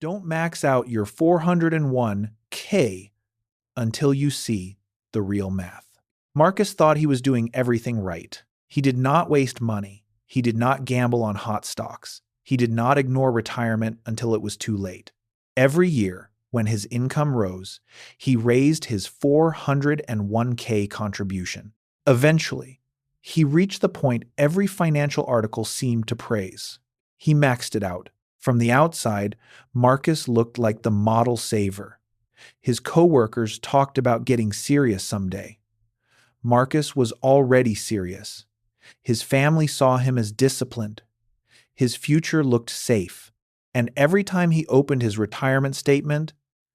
Don't max out your 401k until you see the real math. Marcus thought he was doing everything right. He did not waste money. He did not gamble on hot stocks. He did not ignore retirement until it was too late. Every year, when his income rose, he raised his 401k contribution. Eventually, he reached the point every financial article seemed to praise. He maxed it out. From the outside, Marcus looked like the model saver. His coworkers talked about getting serious someday. Marcus was already serious. His family saw him as disciplined. His future looked safe. And every time he opened his retirement statement,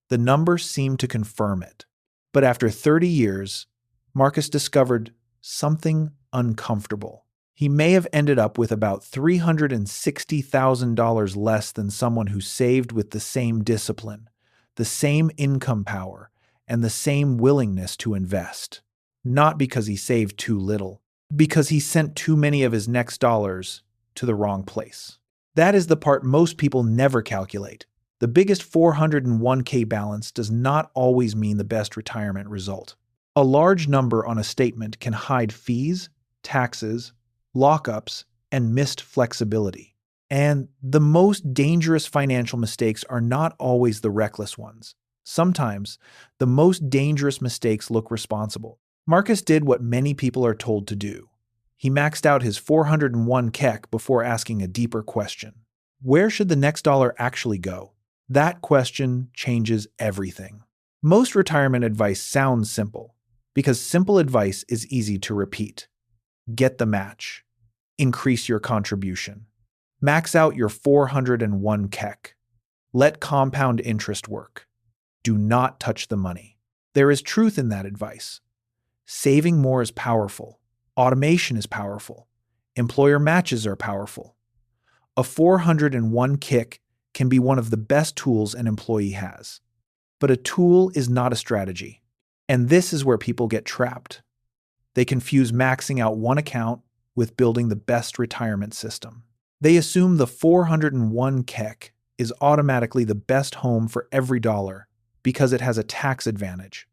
the numbers seemed to confirm it. But after 30 years, Marcus discovered something uncomfortable. He may have ended up with about $360,000 less than someone who saved with the same discipline, the same income power, and the same willingness to invest. Not because he saved too little, because he sent too many of his next dollars to the wrong place. That is the part most people never calculate. The biggest 401k balance does not always mean the best retirement result. A large number on a statement can hide fees, taxes, lockups, and missed flexibility. And the most dangerous financial mistakes are not always the reckless ones. Sometimes, the most dangerous mistakes look responsible. Marcus did what many people are told to do. He maxed out his 401k before asking a deeper question. Where should the next dollar actually go? That question changes everything. Most retirement advice sounds simple, because simple advice is easy to repeat. Get the match. Increase your contribution. Max out your 401k. Let compound interest work. Do not touch the money. There is truth in that advice. Saving more is powerful. Automation is powerful. Employer matches are powerful. A 401k can be one of the best tools an employee has. But a tool is not a strategy. And this is where people get trapped. They confuse maxing out one account with building the best retirement system. They assume the 401k is automatically the best home for every dollar because it has a tax advantage.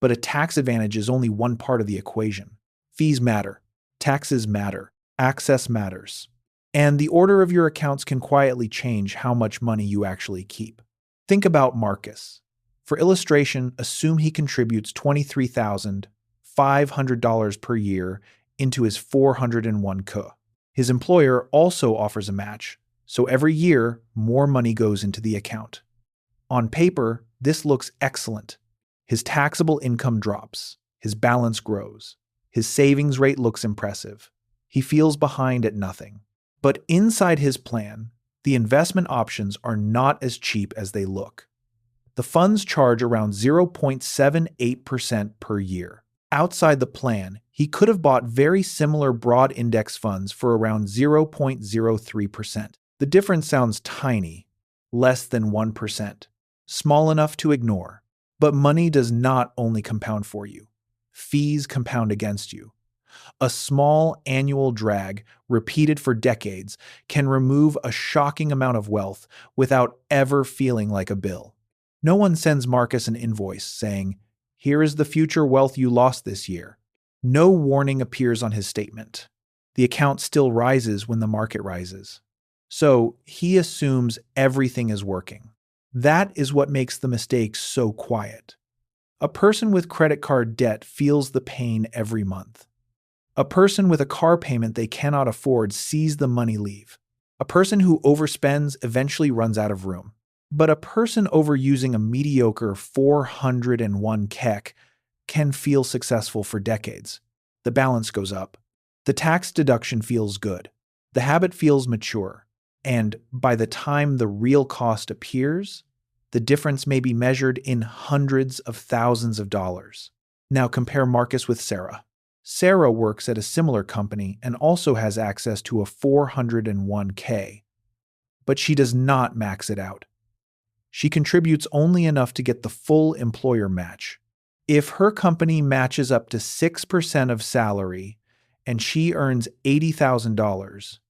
But a tax advantage is only one part of the equation. Fees matter. Taxes matter. Access matters. And the order of your accounts can quietly change how much money you actually keep. Think about Marcus. For illustration, assume he contributes $23,500 per year into his 401k. His employer also offers a match, so every year, more money goes into the account. On paper, this looks excellent. His taxable income drops. His balance grows. His savings rate looks impressive. He feels behind at nothing. But inside his plan, the investment options are not as cheap as they look. The funds charge around 0.78% per year. Outside the plan, he could have bought very similar broad index funds for around 0.03%. The difference sounds tiny, less than 1%, small enough to ignore. But money does not only compound for you. Fees compound against you. A small annual drag, repeated for decades, can remove a shocking amount of wealth without ever feeling like a bill. No one sends Marcus an invoice saying, "Here is the future wealth you lost this year." No warning appears on his statement. The account still rises when the market rises. So he assumes everything is working. That is what makes the mistake so quiet. A person with credit card debt feels the pain every month. A person with a car payment they cannot afford sees the money leave. A person who overspends eventually runs out of room. But a person overusing a mediocre 401k can feel successful for decades. The balance goes up. The tax deduction feels good. The habit feels mature. And by the time the real cost appears, the difference may be measured in hundreds of thousands of dollars. Now compare Marcus with Sarah. Sarah works at a similar company and also has access to a 401k, but she does not max it out. She contributes only enough to get the full employer match. If her company matches up to 6% of salary and she earns $80,000,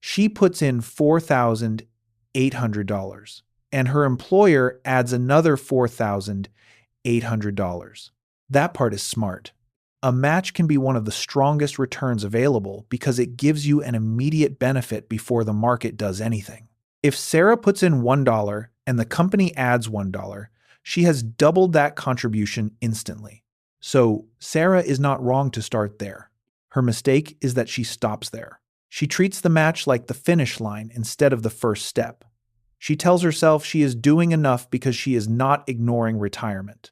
she puts in $4,800. and her employer adds another $4,800. That part is smart. A match can be one of the strongest returns available because it gives you an immediate benefit before the market does anything. If Sarah puts in $1 and the company adds $1, she has doubled that contribution instantly. So Sarah is not wrong to start there. Her mistake is that she stops there. She treats the match like the finish line instead of the first step. She tells herself she is doing enough because she is not ignoring retirement.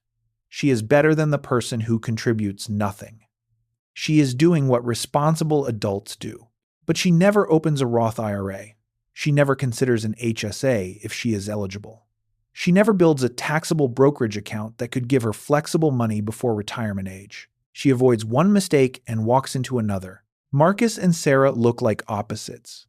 She is better than the person who contributes nothing. She is doing what responsible adults do. But she never opens a Roth IRA. She never considers an HSA if she is eligible. She never builds a taxable brokerage account that could give her flexible money before retirement age. She avoids one mistake and walks into another. Marcus and Sarah look like opposites.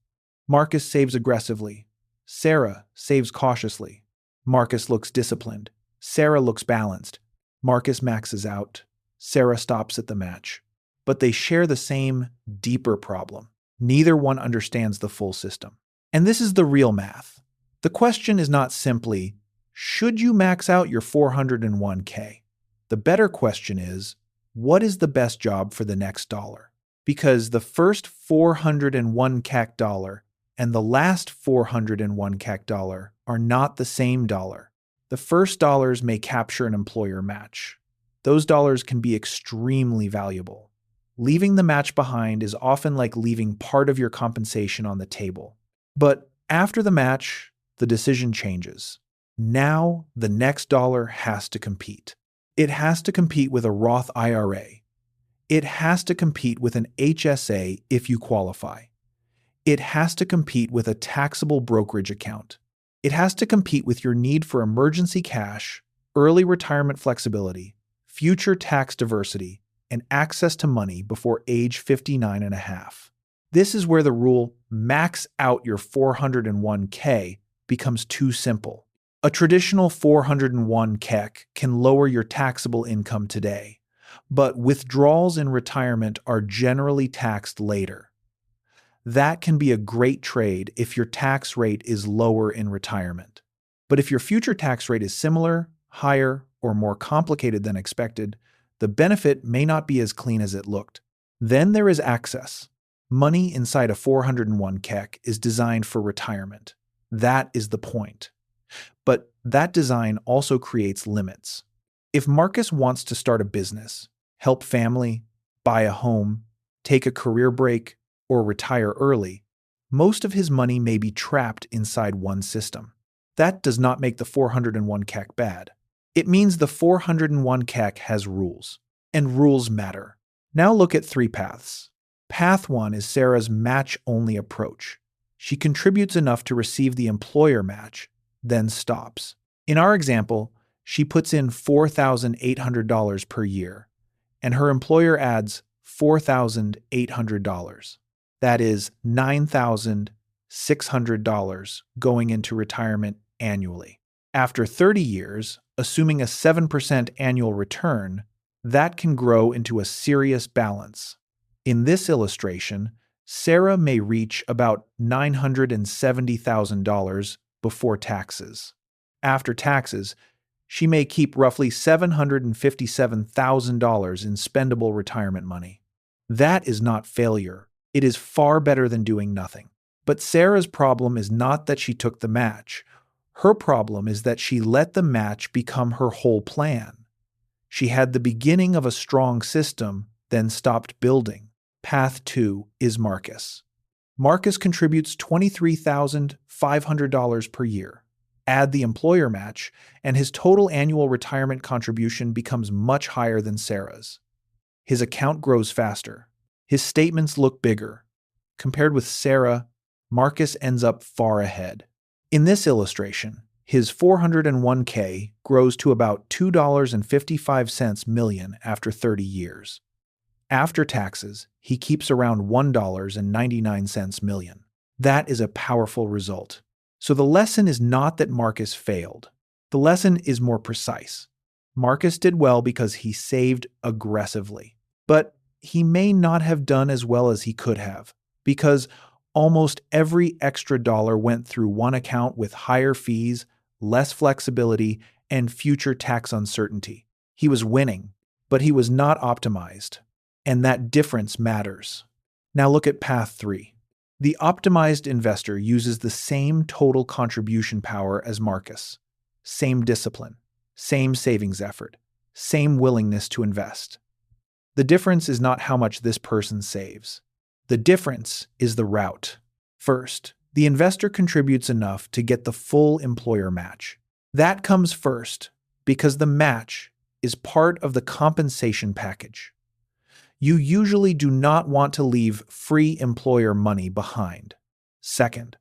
Marcus saves aggressively. Sarah saves cautiously. Marcus looks disciplined. Sarah looks balanced. Marcus maxes out. Sarah stops at the match. But they share the same, deeper problem. Neither one understands the full system. And this is the real math. The question is not simply, should you max out your 401k? The better question is, what is the best job for the next dollar? Because the first 401 CAC dollar and the last 401 CAC dollar are not the same dollar. The first dollars may capture an employer match. Those dollars can be extremely valuable. Leaving the match behind is often like leaving part of your compensation on the table. But after the match, the decision changes. Now, the next dollar has to compete. It has to compete with a Roth IRA. It has to compete with an HSA if you qualify. It has to compete with a taxable brokerage account. It has to compete with your need for emergency cash, early retirement flexibility, future tax diversity, and access to money before age 59 and a half. This is where the rule, max out your 401k, becomes too simple. A traditional 401 KEC can lower your taxable income today, but withdrawals in retirement are generally taxed later. That can be a great trade if your tax rate is lower in retirement. But if your future tax rate is similar, higher, or more complicated than expected, the benefit may not be as clean as it looked. Then there is access. Money inside a 401 KEC is designed for retirement. That is the point. But that design also creates limits. If Marcus wants to start a business, help family, buy a home, take a career break, or retire early, most of his money may be trapped inside one system. That does not make the 401 KEC bad. It means the 401 KEC has rules, and rules matter. Now look at three paths. Path 1 is Sarah's match-only approach. She contributes enough to receive the employer match, then stops. In our example, she puts in $4,800 per year, and her employer adds $4,800. That is $9,600 going into retirement annually. After 30 years, assuming a 7% annual return, that can grow into a serious balance. In this illustration, Sarah may reach about $970,000 before taxes. After taxes, she may keep roughly $757,000 in spendable retirement money. That is not failure. It is far better than doing nothing. But Sarah's problem is not that she took the match. Her problem is that she let the match become her whole plan. She had the beginning of a strong system, then stopped building. Path 2 is Marcus. Marcus contributes $23,500 per year. Add the employer match, and his total annual retirement contribution becomes much higher than Sarah's. His account grows faster. His statements look bigger. Compared with Sarah, Marcus ends up far ahead. In this illustration, his 401k grows to about $2.55 million after 30 years. After taxes, he keeps around $1.99 million. That is a powerful result. So the lesson is not that Marcus failed. The lesson is more precise. Marcus did well because he saved aggressively. But he may not have done as well as he could have, because almost every extra dollar went through one account with higher fees, less flexibility, and future tax uncertainty. He was winning, but he was not optimized. And that difference matters. Now look at path 3. The optimized investor uses the same total contribution power as Marcus. Same discipline, same savings effort, same willingness to invest. The difference is not how much this person saves. The difference is the route. First, the investor contributes enough to get the full employer match. That comes first because the match is part of the compensation package. You usually do not want to leave free employer money behind. Second,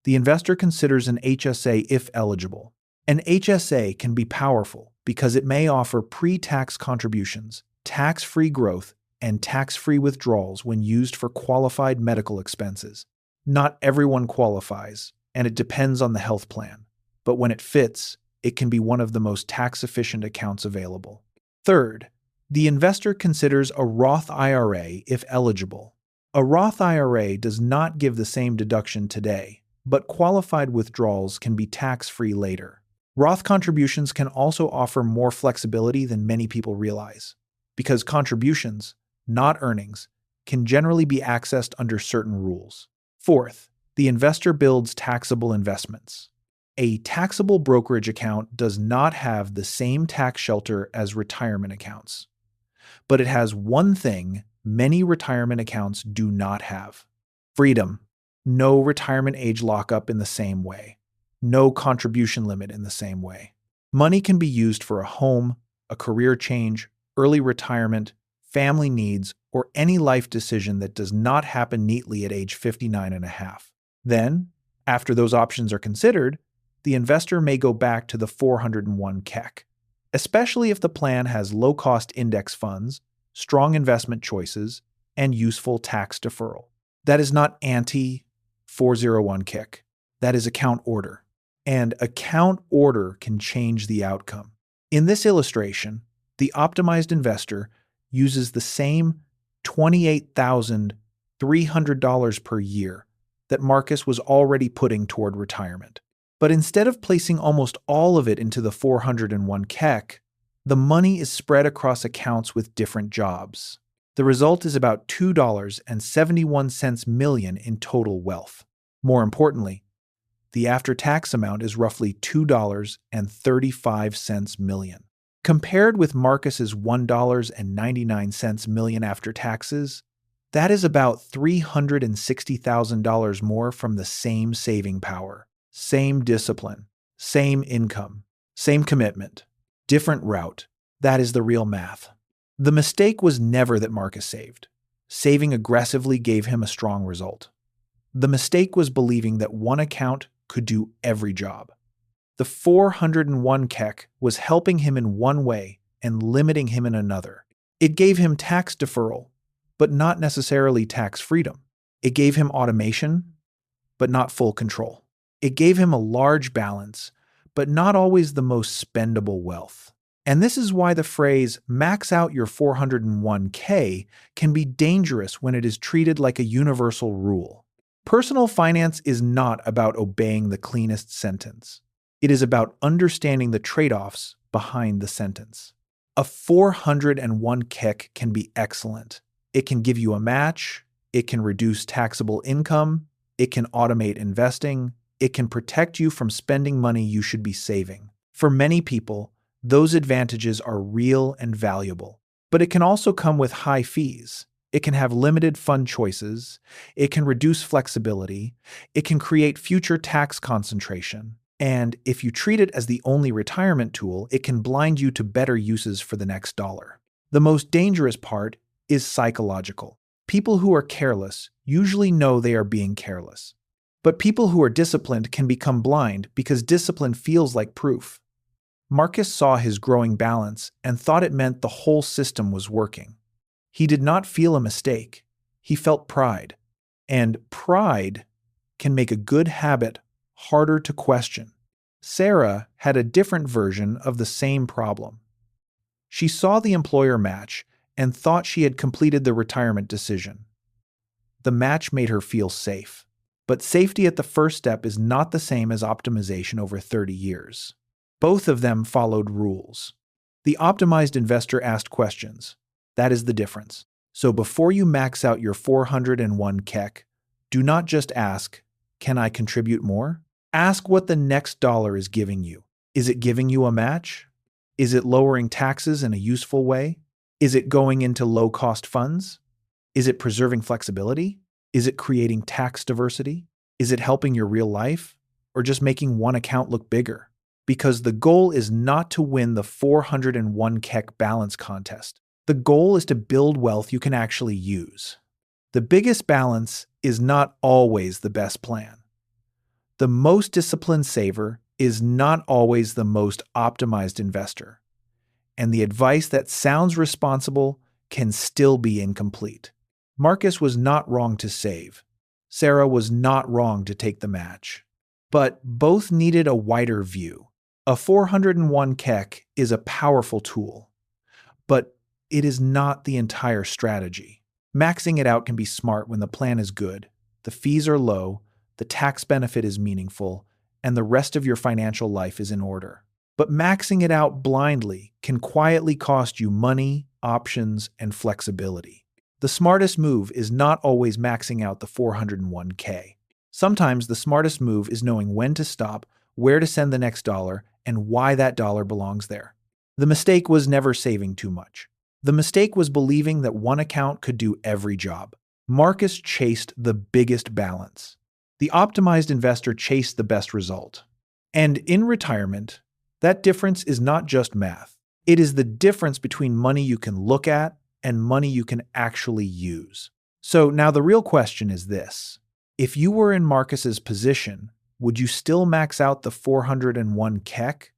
the investor considers an HSA if eligible. An HSA can be powerful because it may offer pre-tax contributions, tax-free growth, and tax-free withdrawals when used for qualified medical expenses. Not everyone qualifies, and it depends on the health plan. But when it fits, it can be one of the most tax-efficient accounts available. Third, the investor considers a Roth IRA if eligible. A Roth IRA does not give the same deduction today, but qualified withdrawals can be tax-free later. Roth contributions can also offer more flexibility than many people realize, because contributions, not earnings, can generally be accessed under certain rules. Fourth, the investor builds taxable investments. A taxable brokerage account does not have the same tax shelter as retirement accounts. But it has one thing many retirement accounts do not have: freedom. No retirement age lockup in the same way. No contribution limit in the same way. Money can be used for a home, a career change, early retirement, family needs, or any life decision that does not happen neatly at age 59 and a half. Then, after those options are considered, the investor may go back to the 401 KEC, especially if the plan has low-cost index funds, strong investment choices, and useful tax deferral. That is not anti-401 KEC. That is account order. And account order can change the outcome. In this illustration, the optimized investor uses the same $28,300 per year that Marcus was already putting toward retirement. But instead of placing almost all of it into the 401 KEC, the money is spread across accounts with different jobs. The result is about $2.71 million in total wealth. More importantly, the after-tax amount is roughly $2.35 million. Compared with Marcus's $1.99 million after taxes, that is about $360,000 more from the same saving power, same discipline, same income, same commitment, different route. That is the real math. The mistake was never that Marcus saved. Saving aggressively gave him a strong result. The mistake was believing that one account could do every job. The 401 KEC was helping him in one way and limiting him in another. It gave him tax deferral, but not necessarily tax freedom. It gave him automation, but not full control. It gave him a large balance, but not always the most spendable wealth. And this is why the phrase "max out your 401k" can be dangerous when it is treated like a universal rule. Personal finance is not about obeying the cleanest sentence. It is about understanding the trade-offs behind the sentence. A 401 KEC can be excellent. It can give you a match, it can reduce taxable income, it can automate investing, it can protect you from spending money you should be saving. For many people, those advantages are real and valuable. But it can also come with high fees. It can have limited fund choices, it can reduce flexibility, it can create future tax concentration. And if you treat it as the only retirement tool, it can blind you to better uses for the next dollar. The most dangerous part is psychological. People who are careless usually know they are being careless. But people who are disciplined can become blind because discipline feels like proof. Marcus saw his growing balance and thought it meant the whole system was working. He did not feel a mistake. He felt pride. And pride can make a good habit harder to question. Sarah had a different version of the same problem. She saw the employer match and thought she had completed the retirement decision. The match made her feel safe. But safety at the first step is not the same as optimization over 30 years. Both of them followed rules. The optimized investor asked questions. That is the difference. So before you max out your 401 KEK, do not just ask, can I contribute more? Ask what the next dollar is giving you. Is it giving you a match? Is it lowering taxes in a useful way? Is it going into low-cost funds? Is it preserving flexibility? Is it creating tax diversity? Is it helping your real life? Or just making one account look bigger? Because the goal is not to win the 401 KEK balance contest. The goal is to build wealth you can actually use. The biggest balance is not always the best plan. The most disciplined saver is not always the most optimized investor. And the advice that sounds responsible can still be incomplete. Marcus was not wrong to save. Sarah was not wrong to take the match. But both needed a wider view. A 401 KEK is a powerful tool, but it is not the entire strategy. Maxing it out can be smart when the plan is good, the fees are low, the tax benefit is meaningful, and the rest of your financial life is in order. But maxing it out blindly can quietly cost you money, options, and flexibility. The smartest move is not always maxing out the 401k. Sometimes the smartest move is knowing when to stop, where to send the next dollar, and why that dollar belongs there. The mistake was never saving too much. The mistake was believing that one account could do every job. Marcus chased the biggest balance. The optimized investor chased the best result. And in retirement, that difference is not just math. It is the difference between money you can look at and money you can actually use. So now the real question is this. If you were in Marcus's position, would you still max out the 401 KEK,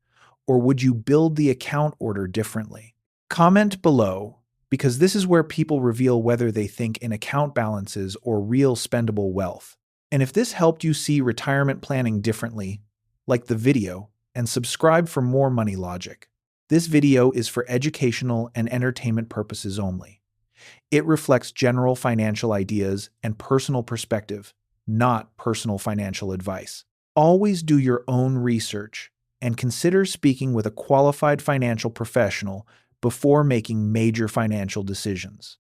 or would you build the account order differently? Comment below, because this is where people reveal whether they think in account balances or real spendable wealth. And if this helped you see retirement planning differently, like the video and subscribe for more money logic. This video is for educational and entertainment purposes only. It reflects general financial ideas and personal perspective, not personal financial advice. Always do your own research and consider speaking with a qualified financial professional before making major financial decisions.